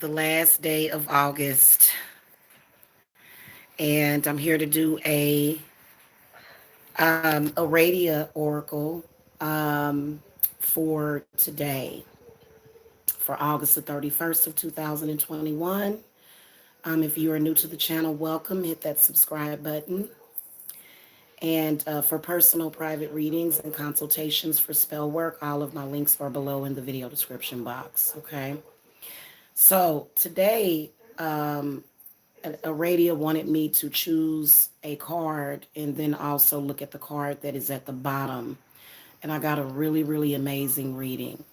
the last day of August, and I'm here to do a Aradia oracle for today, for August the 31st of 2021. If you are new to the channel, welcome. Hit that subscribe button. And for personal private readings and consultations for spell work, all of my links are below in the video description box. Okay. So today, Aradia wanted me to choose a card and then also look at the card that is at the bottom. And I got a really, really amazing reading.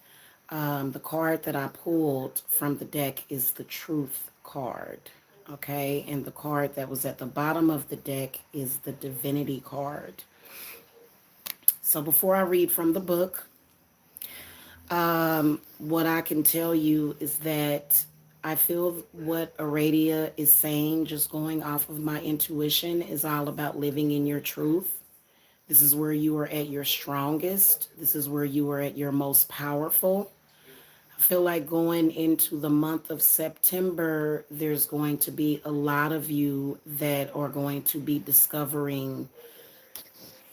The card that I pulled from the deck is the Truth card. Okay, and the card that was at the bottom of the deck is the Divinity card. So before I read from the book, what I can tell you is that I feel what Aradia is saying, just going off of my intuition, is all about living in your truth. This is where you are at your strongest. This is where you are at your most powerful. I feel like going into the month of September, there's going to be a lot of you that are going to be discovering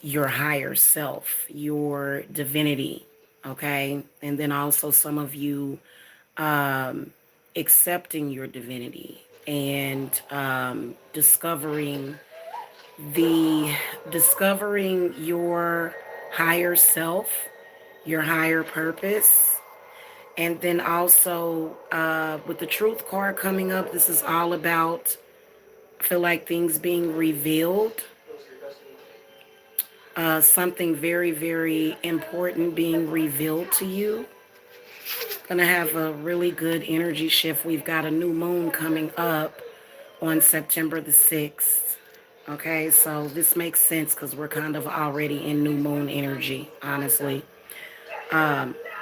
your higher self, your divinity, okay? And then also some of you accepting your divinity and discovering your higher self, your higher purpose. And then also with the Truth card coming up, this is all about, I feel like, things being revealed. Something very, very important being revealed to you. Gonna have a really good energy shift. We've got a new moon coming up on September the 6th. Okay, so this makes sense because we're kind of already in new moon energy, honestly.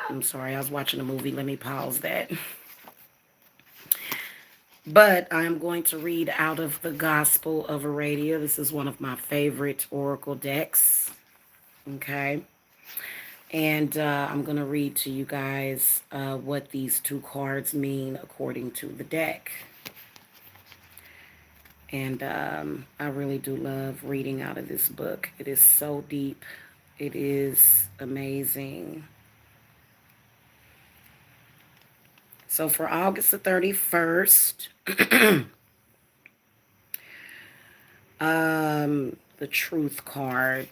I'm sorry, I was watching a movie. Let me pause that. But I'm going to read out of the Gospel of Aradia. This is one of my favorite oracle decks. Okay. And I'm going to read to you guys what these two cards mean according to the deck. And I really do love reading out of this book. It is so deep. It is amazing. So for August the 31st, the Truth card.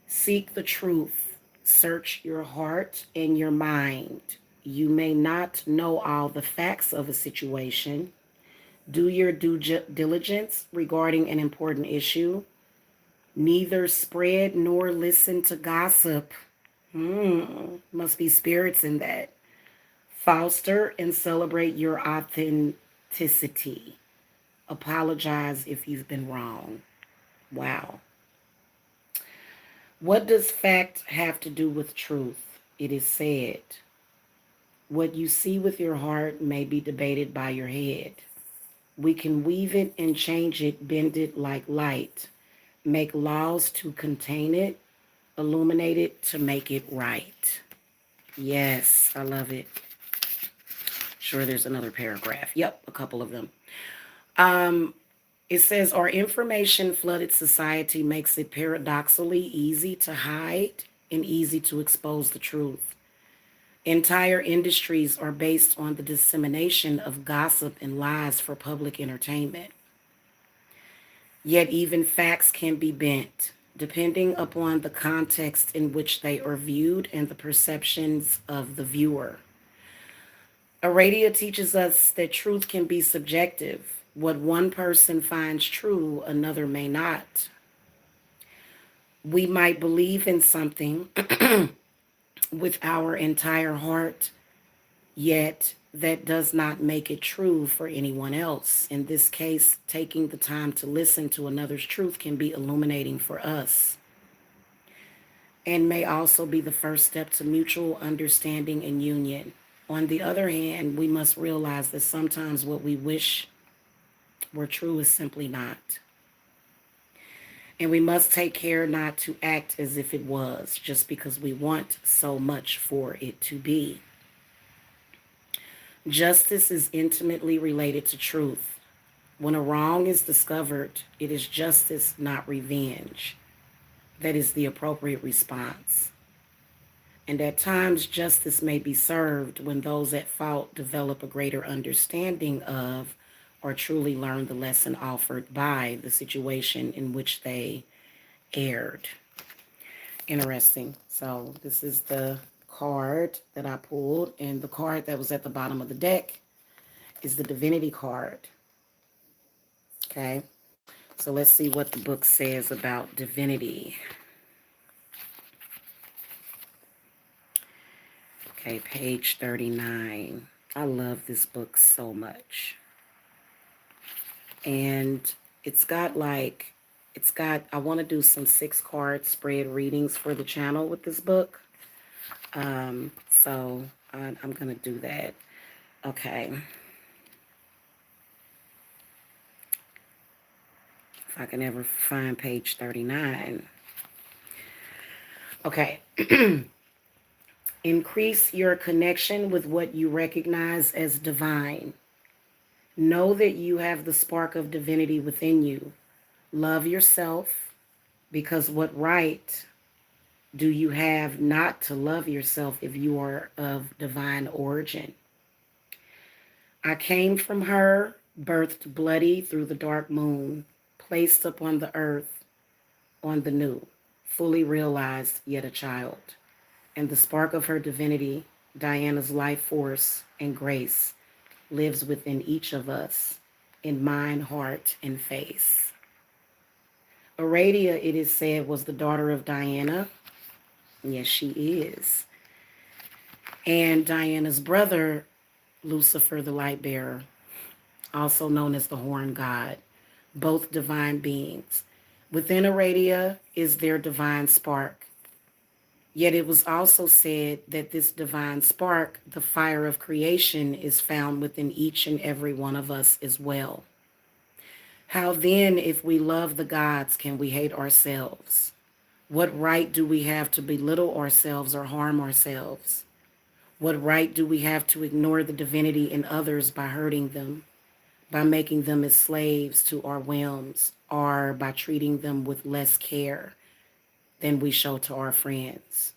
Seek the truth. Search your heart and your mind. You may not know all the facts of a situation. Do your due diligence regarding an important issue. Neither spread nor listen to gossip. Must be spirits in that. Foster and celebrate your authenticity. Apologize if you've been wrong. Wow. What does fact have to do with truth? It is said, what you see with your heart may be debated by your head. We can weave it and change it, bend it like light, make laws to contain it, illuminate it to make it right. Yes, I love it. Sure, there's another paragraph. Yep, a couple of them. It says, our information flooded society makes it paradoxically easy to hide and easy to expose the truth. Entire industries are based on the dissemination of gossip and lies for public entertainment. Yet even facts can be bent, depending upon the context in which they are viewed and the perceptions of the viewer. Aradia teaches us that truth can be subjective. What one person finds true, another may not. We might believe in something with our entire heart, yet that does not make it true for anyone else. In this case, taking the time to listen to another's truth can be illuminating for us, and may also be the first step to mutual understanding and union. On the other hand, we must realize that sometimes what we wish were true is simply not. And we must take care not to act as if it was, just because we want so much for it to be. Justice is intimately related to truth. When a wrong is discovered, it is justice, not revenge. That is the appropriate response. And at times, justice may be served when those at fault develop a greater understanding of or truly learn the lesson offered by the situation in which they erred. Interesting. So this is the card that I pulled, and the card that was at the bottom of the deck is the Divinity card. Okay. So let's see what the book says about divinity. Okay, page 39. I love this book so much. And I want to do some 6-card spread readings for the channel with this book. So I'm going to do that. Okay. If I can ever find page 39. Okay. Increase your connection with what you recognize as divine. Know that you have the spark of divinity within you. Love yourself, because what right do you have not to love yourself if you are of divine origin? I came from her, birthed bloody through the dark moon, placed upon the earth on the new, fully realized yet a child. And the spark of her divinity, Diana's life force and grace, lives within each of us, in mind, heart, and face. Aradia, it is said, was the daughter of Diana. Yes, she is. And Diana's brother, Lucifer, the light bearer, also known as the horn god, both divine beings. Within Aradia is their divine spark. Yet it was also said that this divine spark, the fire of creation, is found within each and every one of us as well. How then, if we love the gods, can we hate ourselves? What right do we have to belittle ourselves or harm ourselves? What right do we have to ignore the divinity in others by hurting them, by making them as slaves to our whims, or by treating them with less care than we show to our friends?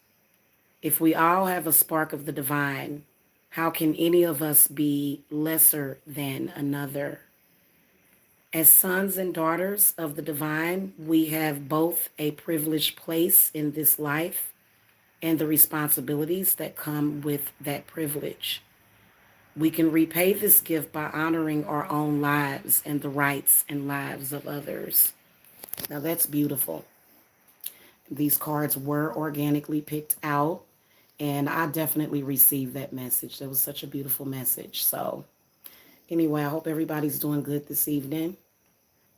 If we all have a spark of the divine, how can any of us be lesser than another? As sons and daughters of the divine, we have both a privileged place in this life and the responsibilities that come with that privilege. We can repay this gift by honoring our own lives and the rights and lives of others. Now that's beautiful. These cards were organically picked out, and I definitely received that message. That was such a beautiful message. So anyway, I hope everybody's doing good this evening.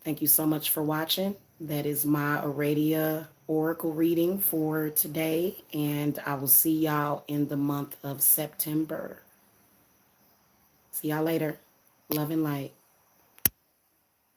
Thank you so much for watching. That is my Aradia Oracle reading for today, and I will see y'all in the month of September. See y'all later. Love and light.